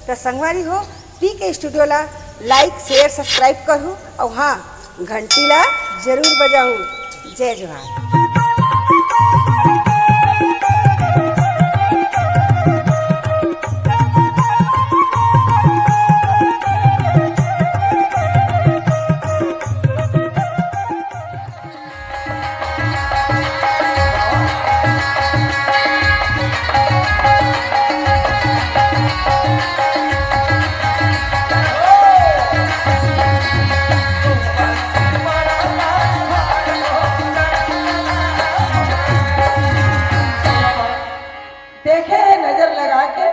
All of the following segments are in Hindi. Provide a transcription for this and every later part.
तो संगवारी हो पीके स्टूडियो ला लाइक शेयर सब्सक्राइब करूँ और हाँ घंटी ला जरूर बजाऊँ। जय जोहार। देखे नजर लगा के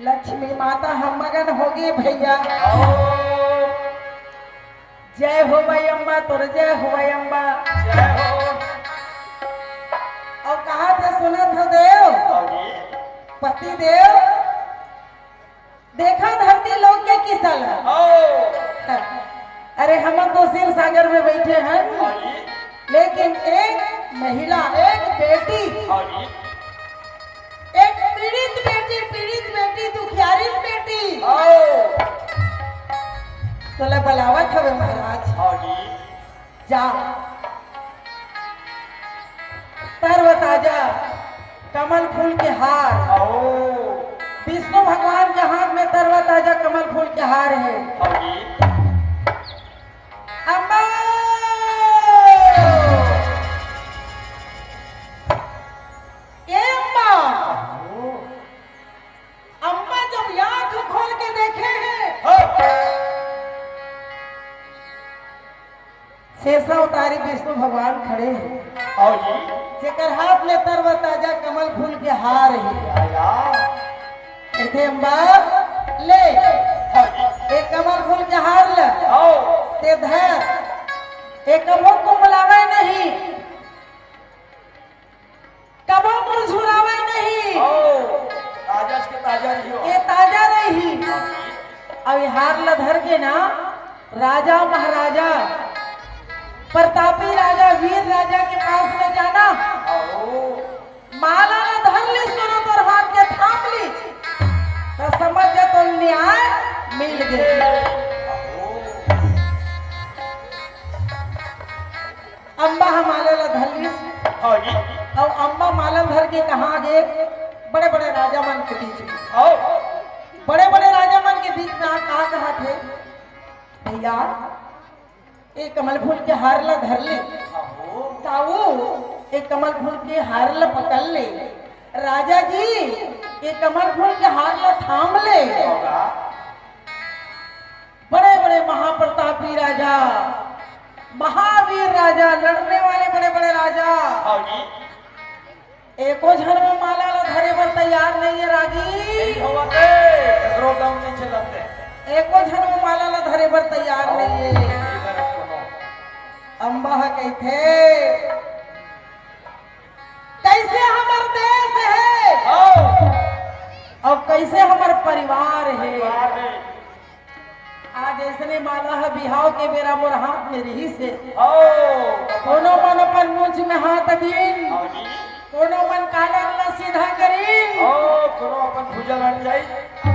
लक्ष्मी माता हम मगन होगी भैया। जय हो भाई अम्बा तुर जय हो भाई अम्बा। और कहा थे सुना था देव पति देव देखा धरती लोग के किस अरे हम तो सिर सागर में बैठे हैं लेकिन एक महिला एक बेटी एक पीड़ित बेटी दुखियारी बेटी तो बलावत हवे महाराज जा पर्व ताजा कमल फूल के हार विष्णु भगवान के हाथ में तरवा ताजा कमल फूल के हार है। अम्मा अम्मा जब आंख खोल के देखे हैं शेषा उतारी विष्णु भगवान खड़े हैं जेकर हाथ में तरवा ताजा कमल फूल के हार है। कहते अम्बा ले एक कमल फूल के हार ले ते धर एक कमल को बुलावे नहीं कबो मुरझुरावे नहीं ये ताजा रही। अब हार ला धर के ना राजा महाराजा प्रतापी राजा वीर राजा के पास में जाना माला ला धर ली करो तोर हाथ के थाम ली तो समझ जा तो न्याय मिल गया। अम्बा हमारे ला धर ली और अम्बा माला धर के कहा गए बड़े बड़े राजा मन के बीच में बड़े राजा मन के बीच में कहा थे भैया एक कमल फूल के हार ला धर ले ताऊ एक कमल फूल के हार ला पकड़ ले राजा जी एक कमल फूल के हार ला थाम ले। बड़े महाप्रतापी राजा महावीर राजा लड़ने वाले बड़े राजा एको झन में माला ला धरे पर तैयार नहीं है रागी एको झन में माला ला धरे पर तैयार नहीं है। अम्बा कहते कैसे हमार देश है और कैसे हमार परिवार है। आज ऐसने माला है बिहाव के बेरा मोर हाथ में रही से कोनो मन अपन मुंह में हाथ दीन कोनो मन काला सीधा करीन कोनो अपन भुजा लड़ जाई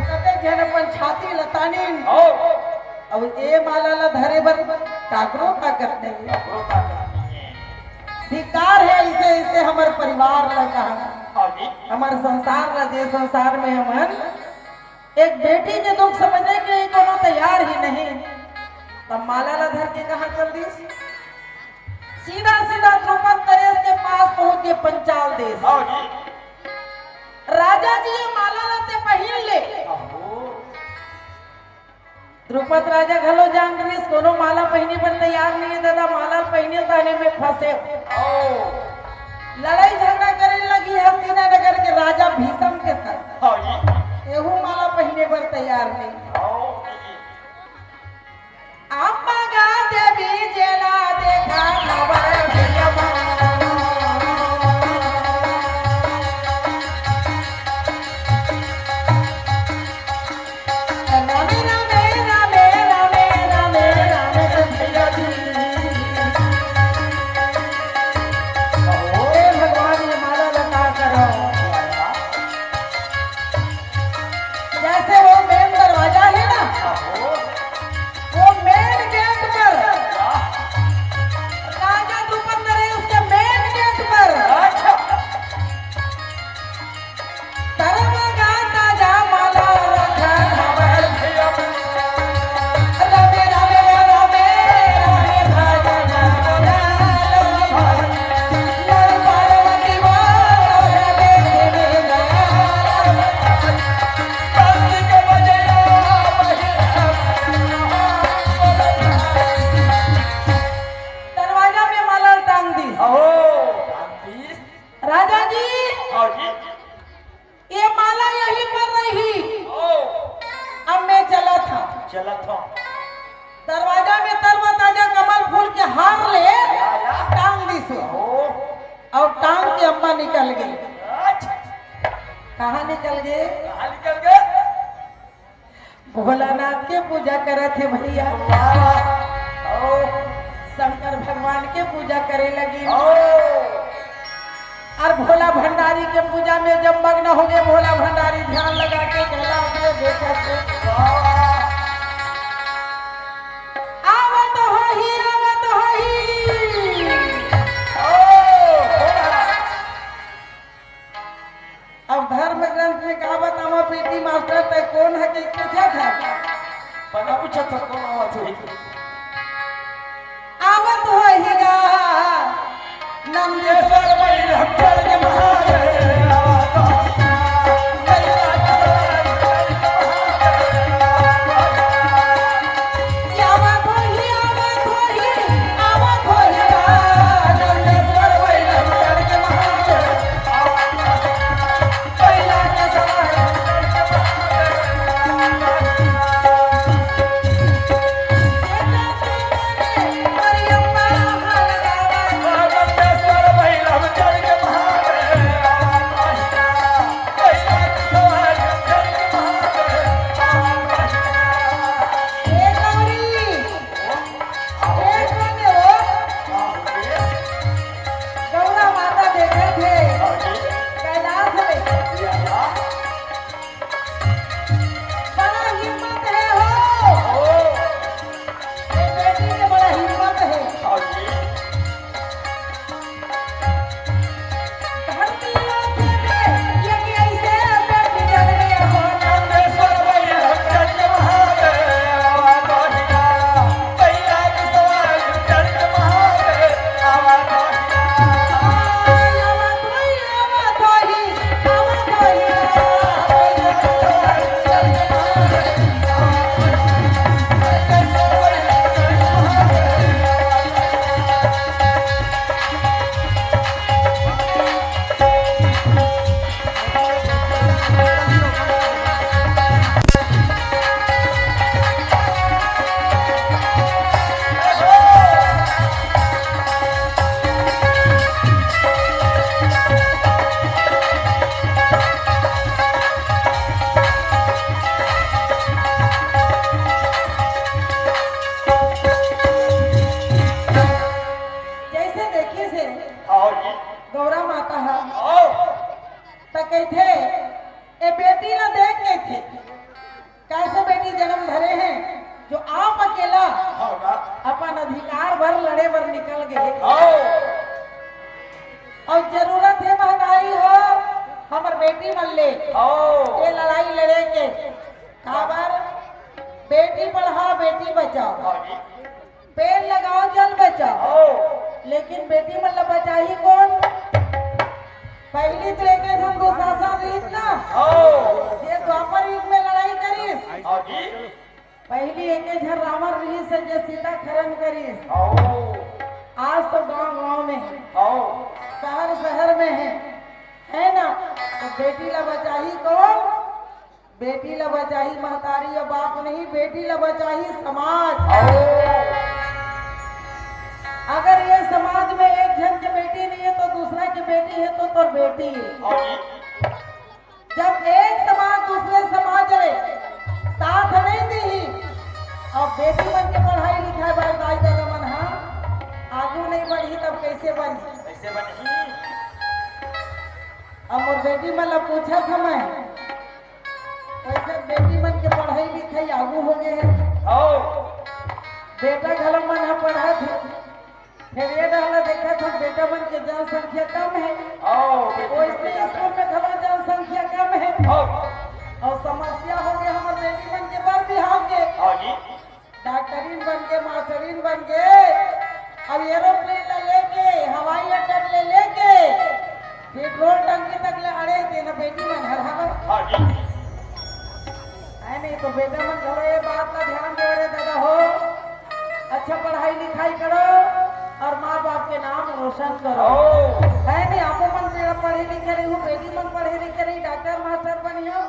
कते जन अपन छाती लतानीन अब ए माला ला धरे बर काकरो का करते धिकार है इसे हमार परिवार ला कहा हमार संसार ला जे संसार में हमन एक बेटी के दुख समझने के लिए कोनो तैयार ही नहीं। तब माला ला धर के कहा चल दी सीधा द्रुपद नरेश के पास पहुंच के पंचाल देश राजा जी माला लाते पहिन ले द्रुपद राजा घलो जान रही कोनो माला पहने पर तैयार नहीं है दादा माला पहने ताने में फंसे लड़ाई झगड़ा करे लगी हस्तिनानगर के राजा भीषम के साथ एहू माला पहने पर तैयार नहीं। अम्मा गा देवी जेला देखा खबर भोलानाथ के पूजा करे थे भैया ओ शंकर भगवान के पूजा करे लगी ओ और भोला भंडारी के पूजा में जब मग्न हो गए भोला भंडारी ध्यान लगा के कहला अपने बेटा से आवत होही अब धर्म ग्रंथ में कहा बतावा पीटी मास्टर तय कौन है कि पूछा था बना पूछा था कौन आवाज हुई आवत होहीगा नंदेश्वर बैल हम चल के महादेव गौरा माता है तो कहते ए बेटी ना देख के थे कैसे बेटी जन्म धरे हैं जो आप अकेला अपन अधिकार भर लड़े भर निकल गए और जरूरत है महंगाई हो हमार बेटी मन ले ये लड़ाई लड़े के खबर बेटी पढ़ाओ बेटी बचाओ पेड़ लगाओ जल बचाओ लेकिन बेटी मन बचाई कौन पहली तो एक दुशासन रीत ना ये द्वापर युग में लड़ाई करीस पहली एक झर रावण रही से जे सीता खरन करीस आज तो गांव गांव में है शहर शहर में है ना तो बेटी ला बचाही कौन बेटी ला बचाही महतारी या बाप नहीं बेटी ला बचाही समाज अगर ये समाज में एक जन की बेटी नहीं है तो दूसरा की बेटी है तो तोर बेटी है जब एक समाज दूसरे समाज रे साथ नहीं दी और बेटी मन के पढ़ाई लिखाई बाई दाई दादा मन हाँ आगू नहीं बढ़ी तब कैसे बनी अब मोर बेटी मन ला पूछा था मैं कैसे बेटी मन के पढ़ाई लिखाई आगू हो गए हैं बेटा घलम मन हा पढ़ा थे फिर ये डाला देखा था बेटा मन के जनसंख्या कम है स्कूल में घला जनसंख्या कम है और समस्या हो गया हमारे बेटी मन के बर बिहार के डॉक्टरीन बन के मास्टरीन बन के अब एरोप्लेन ले लेके हवाई अड्डा ले लेके पेट्रोल टंकी तक ले अड़े थे ना बेटी मन हर हर है नहीं तो बेटा मन घलो ये बात का ध्यान दे रहे दादा हो अच्छा पढ़ाई लिखाई करो और माँ बाप के नाम रोशन करो है नहीं आपको मन पढ़े लिखे रही हूँ बेटी मन पढ़े लिखे रही डॉक्टर मास्टर बनी हो